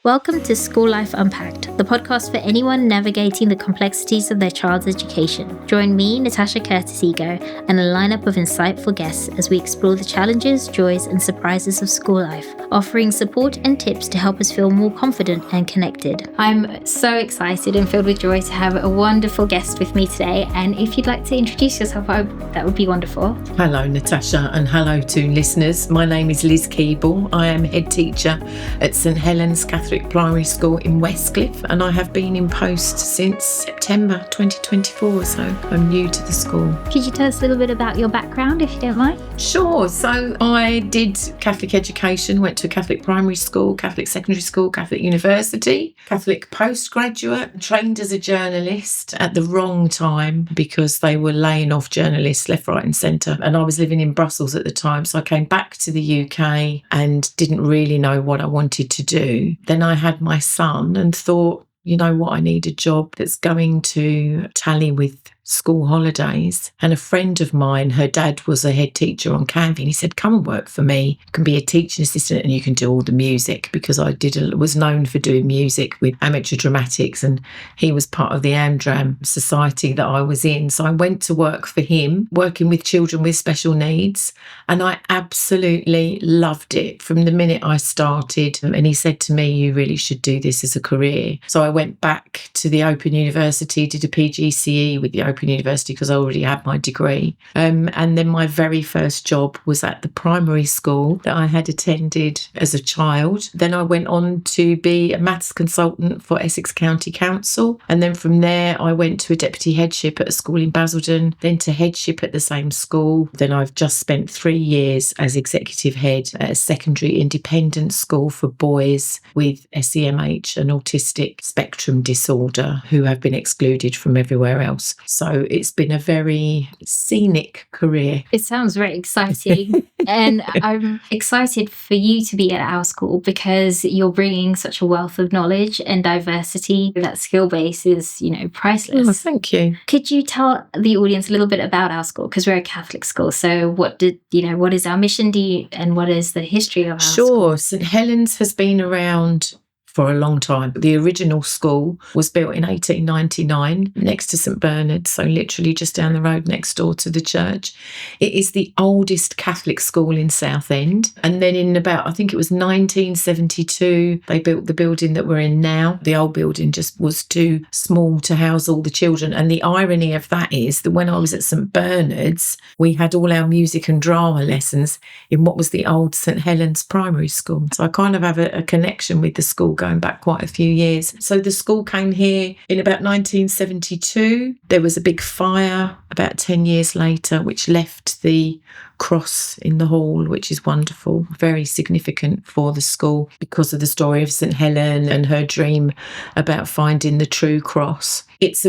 Welcome to School Life Unpacked, the podcast for anyone navigating the complexities of their child's education. Join me, Natasha Curtis-Ego, and a lineup of insightful guests as we explore the challenges, joys, and surprises of school life, offering support and tips to help us feel more confident and connected. I'm so excited and filled with joy to have a wonderful guest with me today, and if you'd like to introduce yourself, that would be wonderful. Hello, Natasha, and hello to listeners. My name is Liz Keeble. I am head teacher at St Helen's Catholic Primary School in Westcliff, and I have been in post since September 2024, so I'm new to the school. Could you tell us a little bit about your background, if you don't mind? Sure. So I did Catholic education, went to a Catholic primary school, Catholic secondary school, Catholic university, Catholic postgraduate, trained as a journalist at the wrong time because they were laying off journalists left, right and centre, and I was living in Brussels at the time, so I came back to the UK and didn't really know what I wanted to do. Then I had my son and thought, you know what, I need a job that's going to tally with school holidays. And a friend of mine, her dad was a head teacher on Canvey, and he said, come and work for me. You can be a teaching assistant and you can do all the music, because I was known for doing music with amateur dramatics, and he was part of the Amdram society that I was in. So I went to work for him, working with children with special needs, and I absolutely loved it from the minute I started. And he said to me, you really should do this as a career. So I went back to the Open University, did a PGCE with the Open University because I already had my degree. And then my very first job was at the primary school that I had attended as a child. Then I went on to be a maths consultant for Essex County Council. And then from there, I went to a deputy headship at a school in Basildon, then to headship at the same school. Then I've just spent 3 years as executive head at a secondary independent school for boys with SEMH and autistic spectrum disorder who have been excluded from everywhere else. So it's been a very scenic career. It sounds very exciting. And I'm excited for you to be at our school because you're bringing such a wealth of knowledge and diversity. That skill base is, priceless. Oh, thank you. Could you tell the audience a little bit about our school? Because we're a Catholic school. So what is our mission? And what is the history of our school? Sure. St Helen's has been around for a long time. The original school was built in 1899 next to St Bernard's, so literally just down the road next door to the church. It is the oldest Catholic school in Southend. And then in about, I think it was 1972, they built the building that we're in now. The old building just was too small to house all the children. And the irony of that is that when I was at St Bernard's, we had all our music and drama lessons in what was the old St Helen's primary school. So I kind of have a connection with the school going back quite a few years. So the school came here in about 1972. There was a big fire about 10 years later, which left the cross in the hall, which is wonderful, very significant for the school because of the story of St Helen and her dream about finding the true cross. It's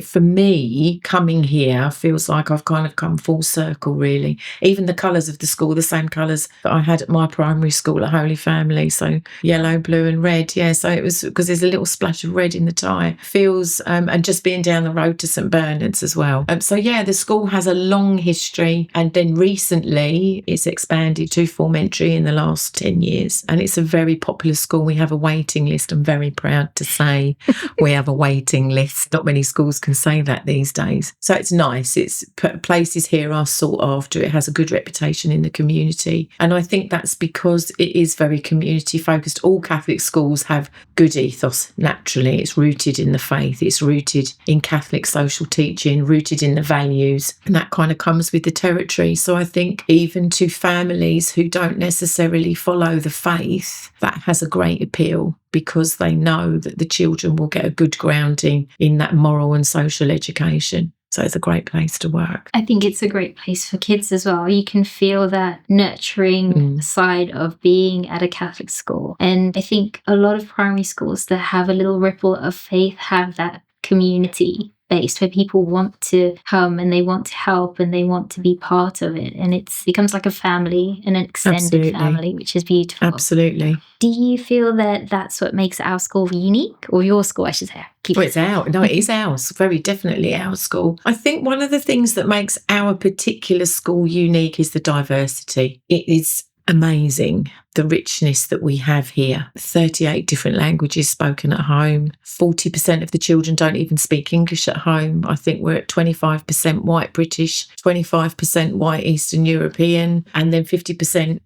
for me, coming here feels like I've kind of come full circle, really. Even the colours of the school, the same colours that I had at my primary school at Holy Family. So yellow, blue and red. Yeah, so it was because there's a little splash of red in the tie. Feels, and just being down the road to St Bernard's as well. So yeah, the school has a long history, and then recently it's expanded to Formentary in the last 10 years. And it's a very popular school. We have a waiting list. I'm very proud to say we have a waiting list. Not many schools can say that these days. So it's nice. It's places here are sought after. It has a good reputation in the community. And I think that's because it is very community focused. All Catholic schools have good ethos naturally. It's rooted in the faith. It's rooted in Catholic social teaching, rooted in the values. And that kind of comes with the territory. So I think even to families who don't necessarily follow the faith, that has a great appeal, because they know that the children will get a good grounding in that moral and social education. So it's a great place to work. I think it's a great place for kids as well. You can feel that nurturing side of being at a Catholic school. And I think a lot of primary schools that have a little ripple of faith have that community based where people want to come and they want to help and they want to be part of it. And it becomes like a family and an extended family, which is beautiful. Absolutely. Do you feel that that's what makes our school unique, or your school, I should say? Well, it's ours. No, it is ours. Very definitely our school. I think one of the things that makes our particular school unique is the diversity. It is amazing, the richness that we have here. 38 different languages spoken at home. 40% of the children don't even speak English at home. I think we're at 25% white British, 25% white Eastern European, and then 50%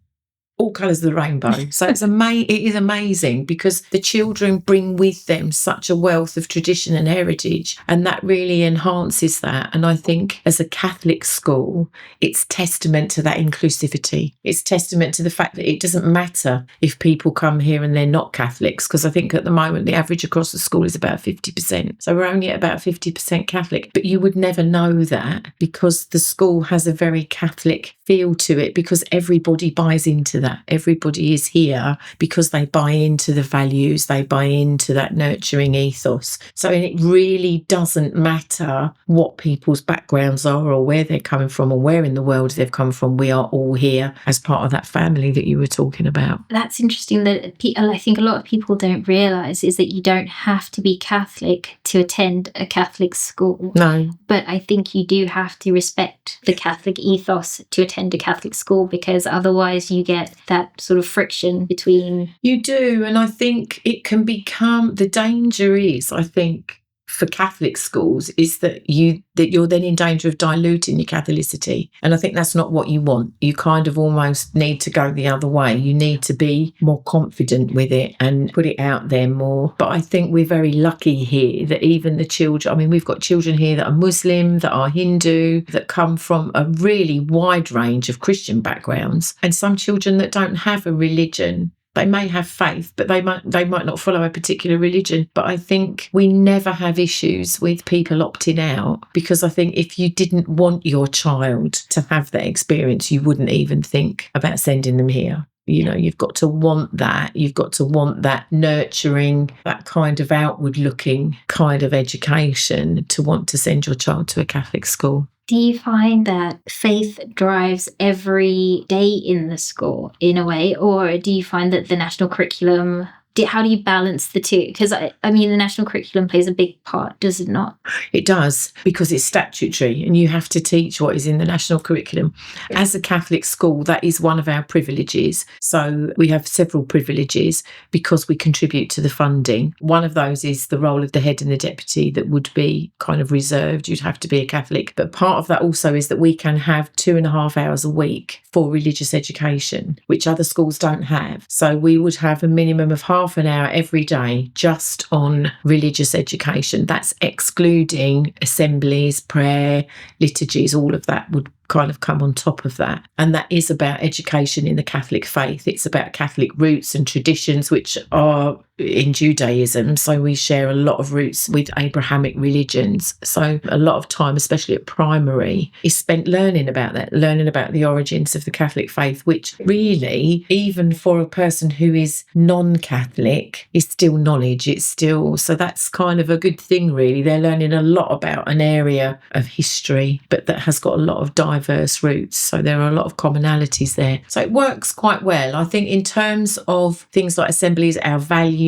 all colours of the rainbow. So it is amazing because the children bring with them such a wealth of tradition and heritage, and that really enhances that. And I think as a Catholic school, it's testament to that inclusivity. It's testament to the fact that it doesn't matter if people come here and they're not Catholics, because I think at the moment the average across the school is about 50%. So we're only at about 50% Catholic. But you would never know that because the school has a very Catholic feel to it, because everybody buys into that. Everybody is here because they buy into the values, they buy into that nurturing ethos. So it really doesn't matter what people's backgrounds are or where they're coming from or where in the world they've come from. We are all here as part of that family that you were talking about. That's interesting that I think a lot of people don't realise is that you don't have to be Catholic to attend a Catholic school. No. But I think you do have to respect the Catholic ethos to attend a Catholic school, because otherwise you get that sort of friction between. You do, and I think it can become, the danger is, I think, for Catholic schools is that you're then in danger of diluting your Catholicity. And I think that's not what you want. You kind of almost need to go the other way. You need to be more confident with it and put it out there more. But I think we're very lucky here that even the children, I mean, we've got children here that are Muslim, that are Hindu, that come from a really wide range of Christian backgrounds, and some children that don't have a religion. They may have faith, but they might not follow a particular religion. But I think we never have issues with people opting out, because I think if you didn't want your child to have that experience, you wouldn't even think about sending them here. You know, you've got to want that. You've got to want that nurturing, that kind of outward looking kind of education to want to send your child to a Catholic school. Do you find that faith drives every day in the school in a way, or do you find that the national curriculum, how do you balance the two? Because I mean, the national curriculum plays a big part, does it not? It does, because it's statutory and you have to teach what is in the national curriculum. As a Catholic school, that is one of our privileges. So we have several privileges because we contribute to the funding. One of those is the role of the head and the deputy that would be kind of reserved. You'd have to be a Catholic. But part of that also is that we can have 2.5 hours a week for religious education, which other schools don't have. So we would have a minimum of half an hour every day just on religious education. That's excluding assemblies, prayer, liturgies, all of that would kind of come on top of that. And that is about education in the Catholic faith. It's about Catholic roots and traditions, which are in Judaism. So we share a lot of roots with Abrahamic religions. So a lot of time, especially at primary, is spent learning about that, learning about the origins of the Catholic faith, which really, even for a person who is non-Catholic, is still knowledge. It's still, so that's kind of a good thing, really. They're learning a lot about an area of history, but that has got a lot of diverse roots. So there are a lot of commonalities there. So it works quite well. I think in terms of things like assemblies, our values,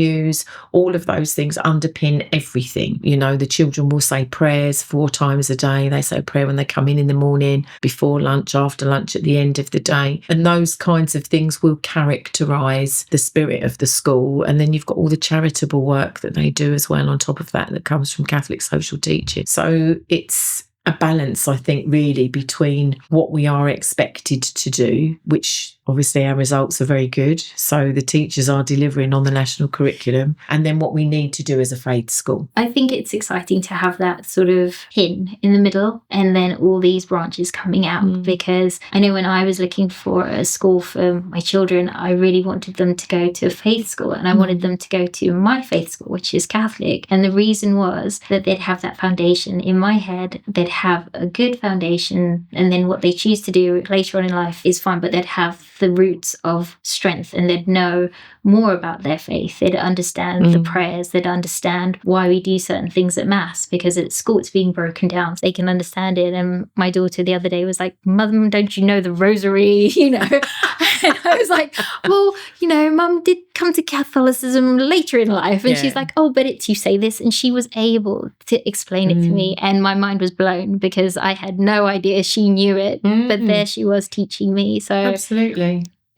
all of those things underpin everything. You know, the children will say prayers 4 times a day. They say prayer when they come in the morning, before lunch, after lunch, at the end of the day. And those kinds of things will characterise the spirit of the school. And then you've got all the charitable work that they do as well on top of that comes from Catholic social teaching. So it's a balance, I think, really between what we are expected to do, which obviously our results are very good, so the teachers are delivering on the national curriculum, and then what we need to do as a faith school. I think it's exciting to have that sort of pin in the middle and then all these branches coming out, because I know when I was looking for a school for my children, I really wanted them to go to a faith school, and I wanted them to go to my faith school, which is Catholic. And the reason was that they'd have that foundation in my head, they'd have a good foundation, and then what they choose to do later on in life is fine, but they'd have the roots of strength, and they'd know more about their faith. They'd understand the prayers, they'd understand why we do certain things at Mass, because at school it's being broken down, so they can understand it. And my daughter the other day was like, "Mum, don't you know the rosary?" You know, and I was like, "Well, you know, Mum did come to Catholicism later in life." And she's like, "Oh, but it's, you say this." And she was able to explain it to me, and my mind was blown because I had no idea she knew it, but there she was teaching me. So absolutely.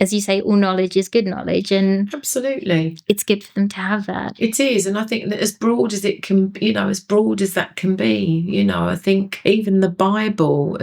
as you say, all knowledge is good knowledge, and absolutely, it's good for them to have that. It is, and I think that as broad as it can, as broad as that can be, I think even the Bible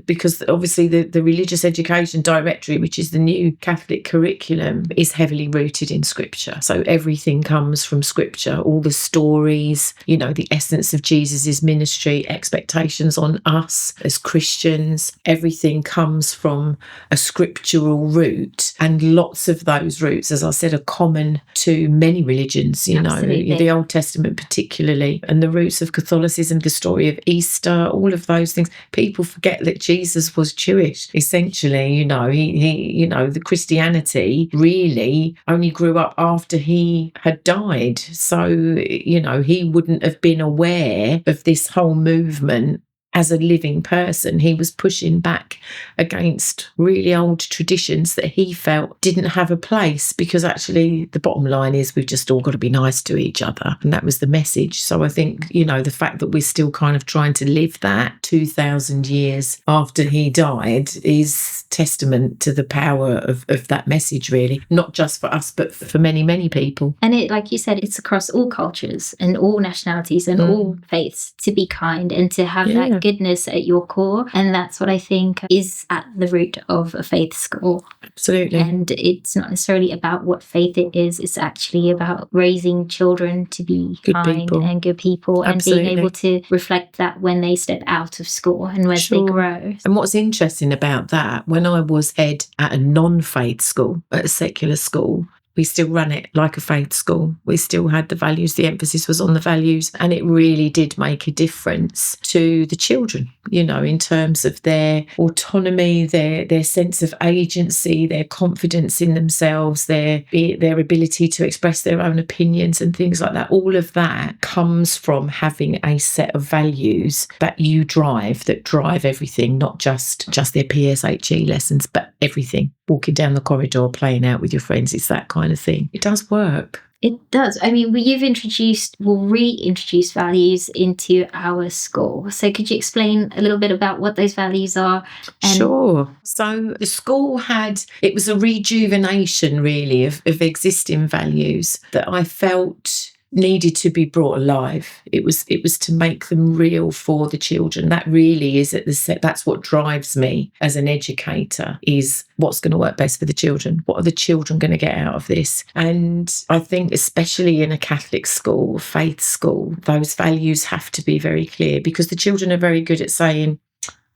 because obviously the Religious Education Directory, which is the new Catholic curriculum, is heavily rooted in Scripture. So everything comes from Scripture, all the stories, the essence of Jesus's ministry, expectations on us as Christians, everything comes from a scriptural root, and lots of those roots, as I said, are common to many religions, Absolutely. The Old Testament particularly, and the roots of Catholicism, the story of Easter, all of those things. People forget that Jesus was Jewish, essentially. The Christianity really only grew up after he had died. So, he wouldn't have been aware of this whole movement as a living person. He was pushing back against really old traditions that he felt didn't have a place, because actually the bottom line is we've just all got to be nice to each other. And that was the message. So I think, the fact that we're still kind of trying to live that 2,000 years after he died is testament to the power of that message, really, not just for us, but for many, many people. And it, like you said, it's across all cultures and all nationalities and all faiths to be kind and to have that goodness at your core. And that's what I think is at the root of a faith school. Absolutely. And it's not necessarily about what faith it is. It's actually about raising children to be kind and good people. Absolutely. And being able to reflect that when they step out of school and as they grow. And what's interesting about that, when I was head at a non-faith school, at a secular school, we still ran it like a faith school. We still had the values. The emphasis was on the values. And it really did make a difference to the children, in terms of their autonomy, their sense of agency, their confidence in themselves, their ability to express their own opinions and things like that. All of that comes from having a set of values that drive everything, not just their PSHE lessons, but everything. Walking down the corridor, playing out with your friends, it's that kind of thing. It does work. It does. I mean, you've reintroduced values into our school. So could you explain a little bit about what those values are? Sure. So the school it was a rejuvenation, really, of existing values that I felt needed to be brought alive. It was to make them real for the children. That really is that's what drives me as an educator, is what's going to work best for the children. What are the children going to get out of this? And I think especially in a Catholic school, faith school, those values have to be very clear, because the children are very good at saying,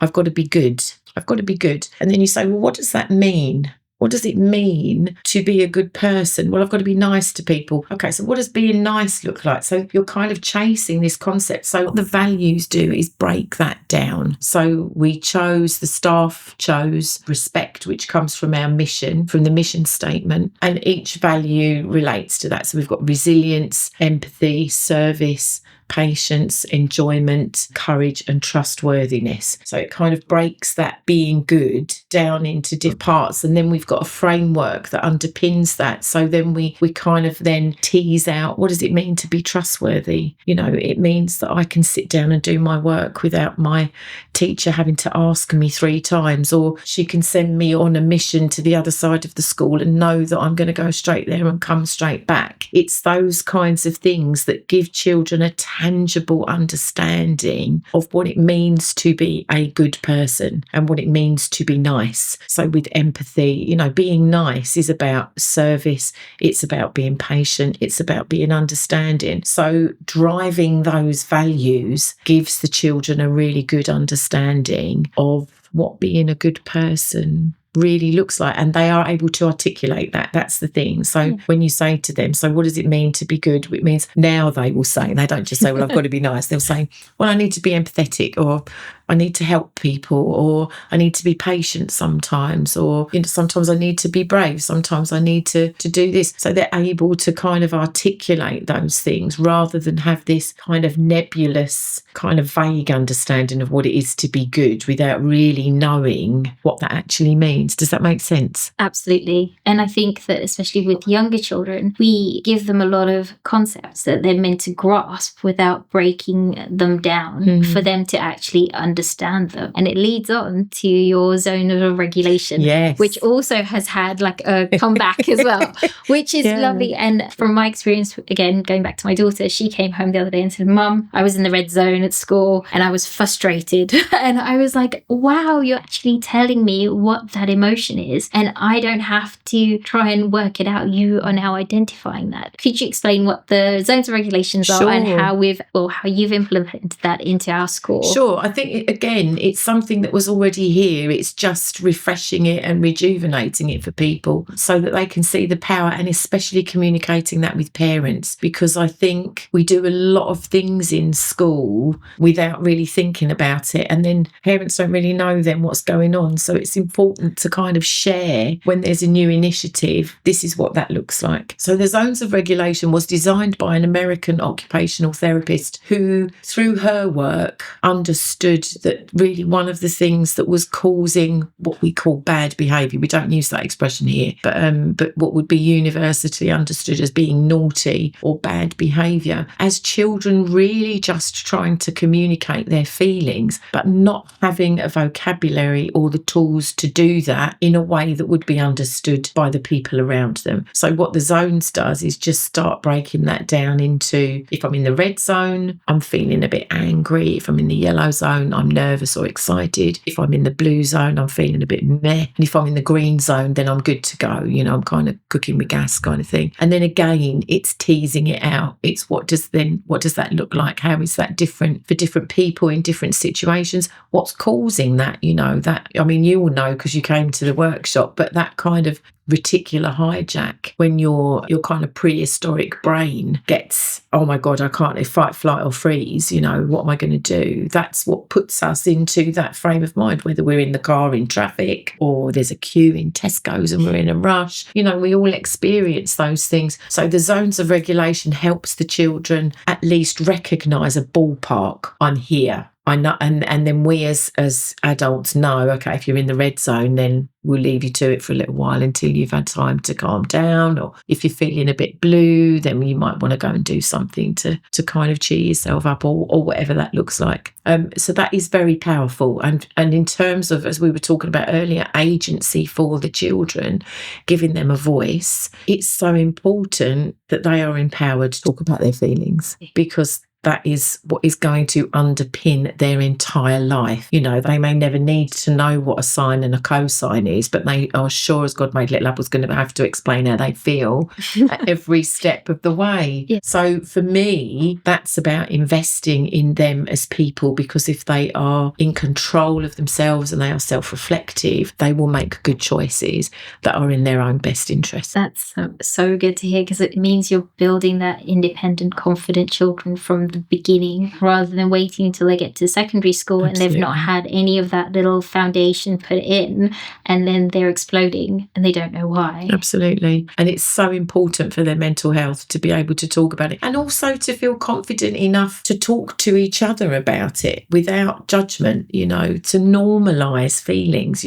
I've got to be good. I've got to be good. And then you say, well, what does that mean? What does it mean to be a good person? Well, I've got to be nice to people. Okay, so what does being nice look like? So you're kind of chasing this concept. So what the values do is break that down. So the staff chose respect, which comes from our mission, from the mission statement, and each value relates to that. So we've got resilience, empathy, service, patience, enjoyment, courage, and trustworthiness. So it kind of breaks that being good down into different parts. And then we've got a framework that underpins that. So then we kind of then tease out, what does it mean to be trustworthy? It means that I can sit down and do my work without my teacher having to ask me 3 times, or she can send me on a mission to the other side of the school and know that I'm going to go straight there and come straight back. It's those kinds of things that give children a tangible understanding of what it means to be a good person and what it means to be nice. So with empathy, being nice is about service, it's about being patient, it's about being understanding. So driving those values gives the children a really good understanding of what being a good person really looks like, and they are able to articulate that. That's the thing. So when you say to them, so what does it mean to be good? It means now they will say, they don't just say, well, I've got to be nice. They'll say, well, I need to be empathetic, or I need to help people, or I need to be patient sometimes, or sometimes I need to be brave, sometimes I need to do this. So they're able to kind of articulate those things rather than have this kind of nebulous, kind of vague understanding of what it is to be good without really knowing what that actually means. means. Does that make sense? Absolutely. And I think that especially with younger children, we give them a lot of concepts that they're meant to grasp without breaking them down for them to actually understand them. And it leads on to your zone of regulation, which also has had like a comeback as well, which is lovely. And from my experience, again, going back to my daughter, she came home the other day and said, Mum, I was in the red zone at school and I was frustrated. And I was like, wow, you're actually telling me what that emotion is. And I don't have to try and work it out. You are now identifying that. Could you explain what the zones of regulations are and how you've implemented that into our school? Sure. I think, again, it's something that was already here. It's just refreshing it and rejuvenating it for people so that they can see the power, and especially communicating that with parents, because I think we do a lot of things in school without really thinking about it, and then parents don't really know then what's going on. So it's important to kind of share when there's a new initiative, this is what that looks like. So the zones of regulation was designed by an American occupational therapist who, through her work, understood that really one of the things that was causing what we call bad behaviour, we don't use that expression here, but what would be universally understood as being naughty or bad behaviour, as children really just trying to communicate their feelings, but not having a vocabulary or the tools to do that in a way that would be understood by the people around them. So what the zones does is just start breaking that down into, if I'm in the red zone, I'm feeling a bit angry. If I'm in the yellow zone, I'm nervous or excited. If I'm in the blue zone, I'm feeling a bit meh. And if I'm in the green zone, then I'm good to go. I'm kind of cooking with gas kind of thing. And then again, it's teasing it out. It's what does that look like? How is that different for different people in different situations? What's causing that? You will know because you came to the workshop, but that kind of reticular hijack, when your kind of prehistoric brain gets, oh my God, I can't fight, flight or freeze, what am I going to do? That's what puts us into that frame of mind, whether we're in the car in traffic or there's a queue in Tesco's and we're in a rush. We all experience those things. So the zones of regulation helps the children at least recognise a ballpark. I'm here. I know, and then we as adults know, okay, if you're in the red zone, then we'll leave you to it for a little while until you've had time to calm down. Or if you're feeling a bit blue, then you might want to go and do something to kind of cheer yourself up or whatever that looks like. So that is very powerful. And in terms of, as we were talking about earlier, agency for the children, giving them a voice, it's so important that they are empowered to talk about their feelings, because that is what is going to underpin their entire life. They may never need to know what a sine and a cosine is, but they are sure as God made little apples going to have to explain how they feel at every step of the way. Yeah. So for me, that's about investing in them as people, because if they are in control of themselves and they are self-reflective, they will make good choices that are in their own best interest. That's so good to hear, because it means you're building that independent, confident children from the beginning, rather than waiting until they get to secondary school. Absolutely. And they've not had any of that little foundation put in, and then they're exploding and they don't know why. Absolutely. And it's so important for their mental health to be able to talk about it, and also to feel confident enough to talk to each other about it without judgment, to normalise feelings,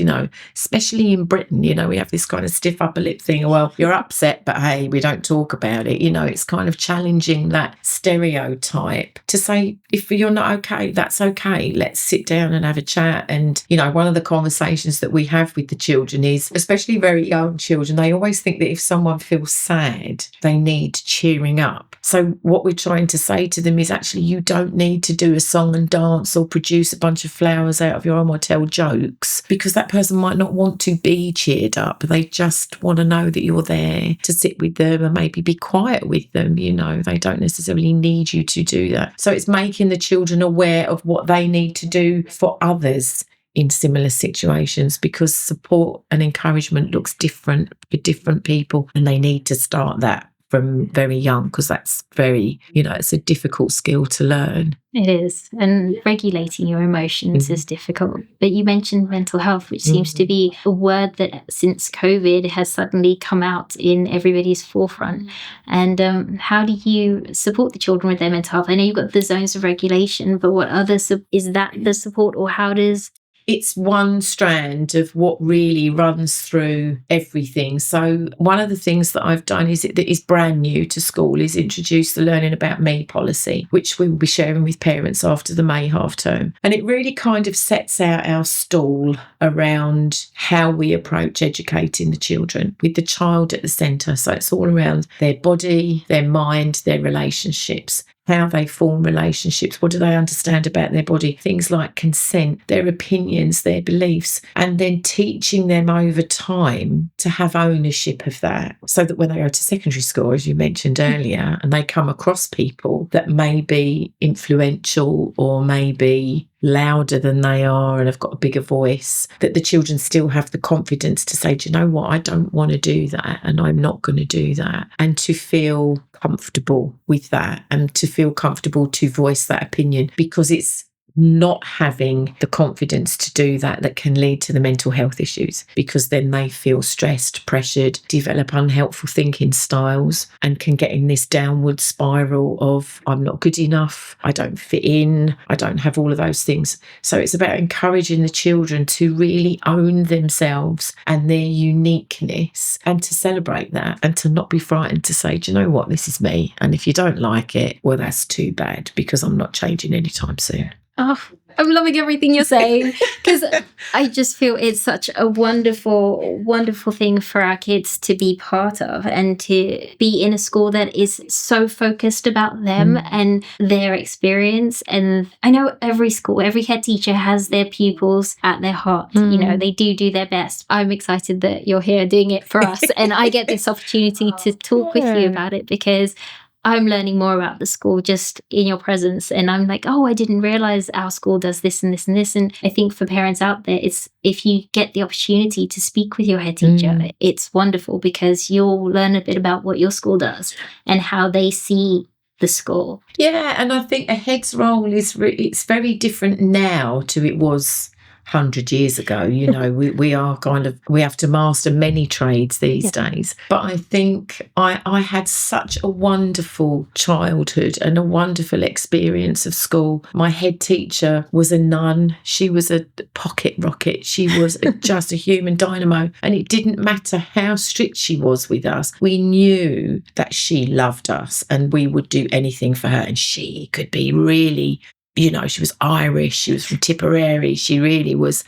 especially in Britain, we have this kind of stiff upper lip thing. Well, you're upset, but hey, we don't talk about it. It's kind of challenging that stereotype to say, if you're not okay, that's okay. Let's sit down and have a chat. And, one of the conversations that we have with the children is, especially very young children, they always think that if someone feels sad, they need cheering up. So what we're trying to say to them is, actually, you don't need to do a song and dance or produce a bunch of flowers out of your arm or tell jokes, because that person might not want to be cheered up. They just want to know that you're there to sit with them and maybe be quiet with them. They don't necessarily need you to do that. So it's making the children aware of what they need to do for others in similar situations, because support and encouragement looks different for different people, and they need to start that from very young, because that's very, it's a difficult skill to learn. It is. And regulating your emotions is difficult. But you mentioned mental health, which seems to be a word that since COVID has suddenly come out in everybody's forefront. And how do you support the children with their mental health? I know you've got the zones of regulation, but what others is that the support, or how does it's one strand of what really runs through everything. So one of the things that I've done that is brand new to school is introduce the Learning About Me policy, which we will be sharing with parents after the May half term. And it really kind of sets out our stall around how we approach educating the children with the child at the centre. So it's all around their body, their mind, their relationships, how they form relationships, what do they understand about their body, things like consent, their opinions, their beliefs, and then teaching them over time to have ownership of that, so that when they go to secondary school, as you mentioned earlier, and they come across people that may be influential or maybe louder than they are and have got a bigger voice, that the children still have the confidence to say, do you know what, I don't want to do that and I'm not going to do that, and to feel comfortable with that and to feel comfortable to voice that opinion, because it's not having the confidence to do that can lead to the mental health issues, because then they feel stressed, pressured, develop unhelpful thinking styles, and can get in this downward spiral of I'm not good enough, I don't fit in, I don't have all of those things. So it's about encouraging the children to really own themselves and their uniqueness, and to celebrate that, and to not be frightened to say, do you know what, this is me, and if you don't like it, well, that's too bad, because I'm not changing anytime soon. Oh, I'm loving everything you're saying, because I just feel it's such a wonderful, wonderful thing for our kids to be part of, and to be in a school that is so focused about them and their experience. And I know every school, every head teacher has their pupils at their heart. You know, they do their best. I'm excited that you're here doing it for us, and I get this opportunity to talk with you about it, because I'm learning more about the school just in your presence. And I'm like, oh, I didn't realize our school does this and this and this. And I think for parents out there, it's, if you get the opportunity to speak with your head teacher, it's wonderful, because you'll learn a bit about what your school does and how they see the school. Yeah, and I think a head's role is it's very different now to it was 100 years ago. You know, we have to master many trades these days. But I think I had such a wonderful childhood and a wonderful experience of school. My head teacher was a nun. She was a pocket rocket. She was just a human dynamo. And it didn't matter how strict she was with us. We knew that she loved us and we would do anything for her. And she could be really, you know, she was Irish, she was from Tipperary, she really was,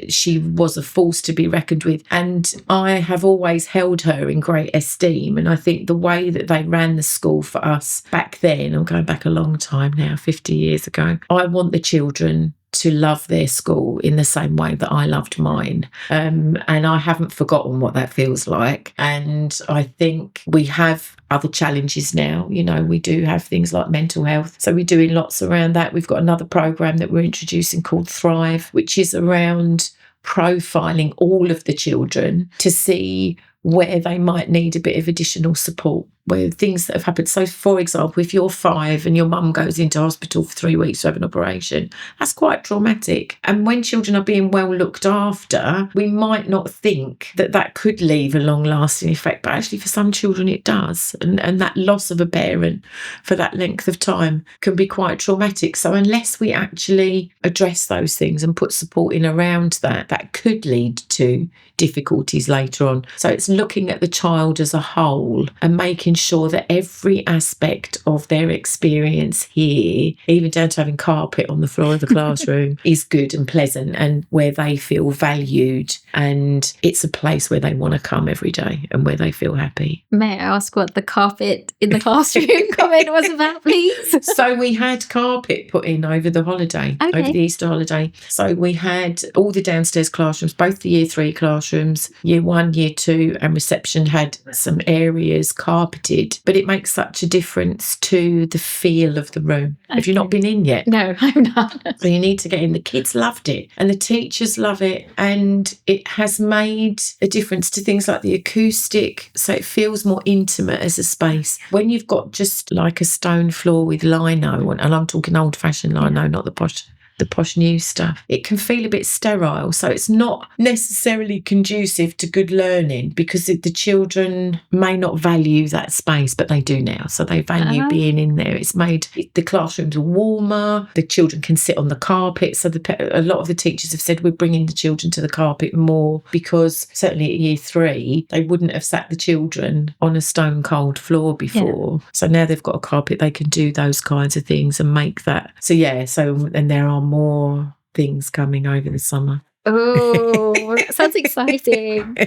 she was a force to be reckoned with. And I have always held her in great esteem. And I think the way that they ran the school for us back then, I'm going back a long time now, 50 years ago, I want the children to love their school in the same way that I loved mine. And I haven't forgotten what that feels like. And I think we have other challenges now. You know, we do have things like mental health. So we're doing lots around that. We've got another program that we're introducing called Thrive, which is around profiling all of the children to see where they might need a bit of additional support, where things that have happened. So, for example, if you're 5 and your mum goes into hospital for 3 weeks to have an operation, that's quite traumatic. And when children are being well looked after, we might not think that that could leave a long-lasting effect, but actually for some children it does. And that loss of a parent for that length of time can be quite traumatic. So unless we actually address those things and put support in around that, that could lead to difficulties later on. So it's looking at the child as a whole and making sure that every aspect of their experience here, even down to having carpet on the floor of the classroom, is good and pleasant, and where they feel valued, and it's a place where they want to come every day and where they feel happy. May I ask what the carpet in the classroom comment was about, please? So we had carpet put in over the holiday, over the Easter holiday. So we had all the downstairs classrooms, both the year 3 classrooms, year 1, year 2, and reception had some areas carpeted, but it makes such a difference to the feel of the room. Okay. Have you not been in yet? No, I'm not. So you need to get in. The kids loved it and the teachers love it, and it has made a difference to things like the acoustic, so it feels more intimate as a space. When you've got just like a stone floor with lino, and I'm talking old-fashioned lino, not the posh the posh new stuff, it can feel a bit sterile. So it's not necessarily conducive to good learning, because the children may not value that space, but they do now. So they value being in there. It's made the classrooms warmer. The children can sit on the carpet. So a lot of the teachers have said we're bringing the children to the carpet more, because certainly at year 3, they wouldn't have sat the children on a stone cold floor before. Yeah. So now they've got a carpet, they can do those kinds of things and make that. And there are more things coming over the summer. Oh, that sounds exciting.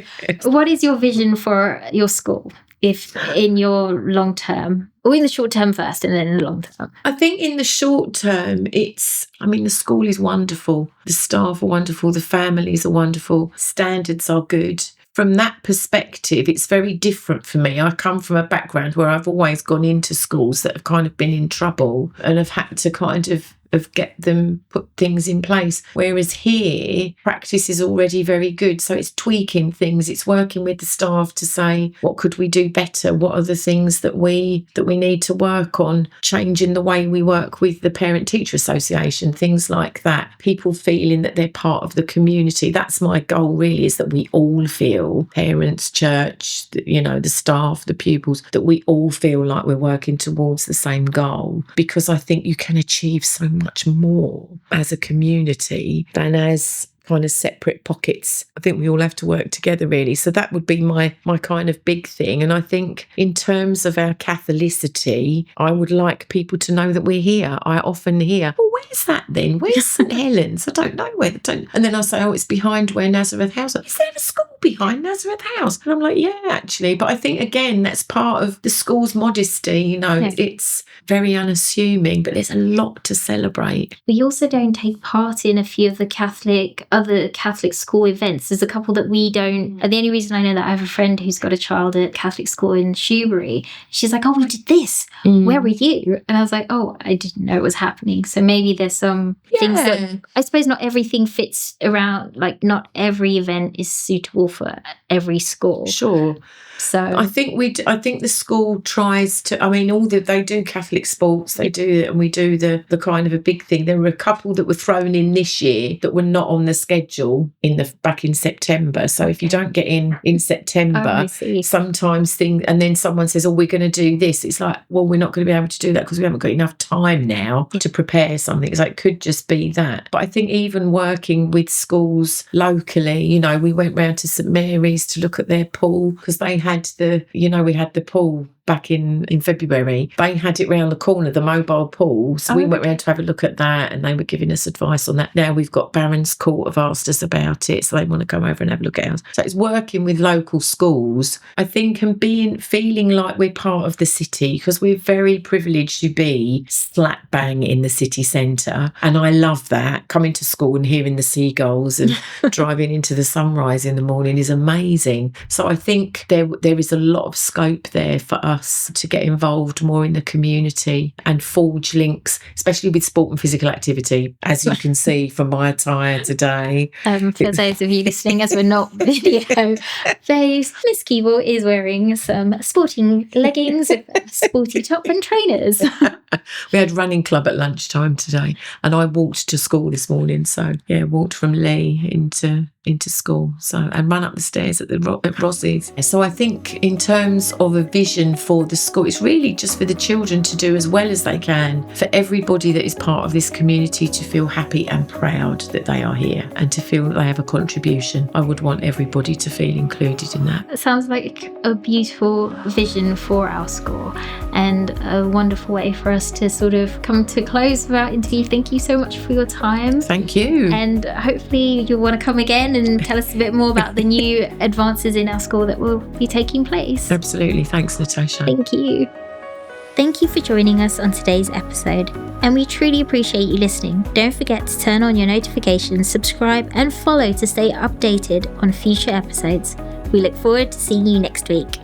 What is your vision for your school, if in your long term, or in the short term first and then in the long term? I think in the short term, the school is wonderful. The staff are wonderful. The families are wonderful. Standards are good. From that perspective, it's very different for me. I come from a background where I've always gone into schools that have kind of been in trouble and have had to kind of get them put things in place. Whereas here, practice is already very good. So it's tweaking things. It's working with the staff to say, what could we do better? What are the things that we need to work on? Changing the way we work with the Parent-Teacher Association, things like that. People feeling that they're part of the community. That's my goal, really, is that we all feel, parents, church, the staff, the pupils, that we all feel like we're working towards the same goal. Because I think you can achieve so much more as a community than as kind of separate pockets. I think we all have to work together, really. So that would be my kind of big thing. And I think in terms of our Catholicity, I would like people to know that we're here. I often hear, well, where's that then? Where's St Helen's? I don't know where. And then I say, it's behind where Nazareth House is. Is there a school behind Nazareth House? And I'm like, yeah, actually. But I think, again, that's part of the school's modesty. It's very unassuming, but there's a lot to celebrate. We also don't take part in a few of the other Catholic school events. There's a couple that we don't. The only reason I know that, I have a friend who's got a child at Catholic school in Shoebury. She's like, we did this. Where were you? And I was like, I didn't know it was happening. So maybe there's some things that, I suppose not everything fits around, like not every event is suitable for every school. Sure. So I think the school tries to. They do Catholic sports, they do, and we do the kind of a big thing. There were a couple that were thrown in this year that were not on the schedule back in September. So if you don't get in September, sometimes and then someone says, we're going to do this. It's like, well, we're not going to be able to do that because we haven't got enough time now to prepare something. So it could just be that. But I think even working with schools locally, we went round to St Mary's to look at their pool, because they had we had the pool back in February. They had it round the corner, the mobile pool. So we went round to have a look at that, and they were giving us advice on that. Now we've got Barron's Court have asked us about it, so they want to come over and have a look at ours. So it's working with local schools, I think, and feeling like we're part of the city, because we're very privileged to be slap bang in the city centre. And I love that. Coming to school and hearing the seagulls and driving into the sunrise in the morning is amazing. So I think there is a lot of scope there for us to get involved more in the community and forge links, especially with sport and physical activity, as you can see from my attire today. For those of you listening, as we're not video based, Liz Keeble is wearing some sporting leggings, sporty top and trainers. We had running club at lunchtime today, and I walked to school this morning. So walked from Lee into school, and run up the stairs at Ross's. So I think in terms of a vision for the school, it's really just for the children to do as well as they can, for everybody that is part of this community to feel happy and proud that they are here and to feel that they have a contribution. I would want everybody to feel included in that. It sounds like a beautiful vision for our school and a wonderful way for us to sort of come to close of our interview. Thank you so much for your time. Thank you. And hopefully you'll want to come again and tell us a bit more about the new advances in our school that will be taking place. Absolutely. Thanks, Natasha. Thank you. Thank you for joining us on today's episode, and we truly appreciate you listening. Don't forget to turn on your notifications, subscribe, and follow to stay updated on future episodes. We look forward to seeing you next week.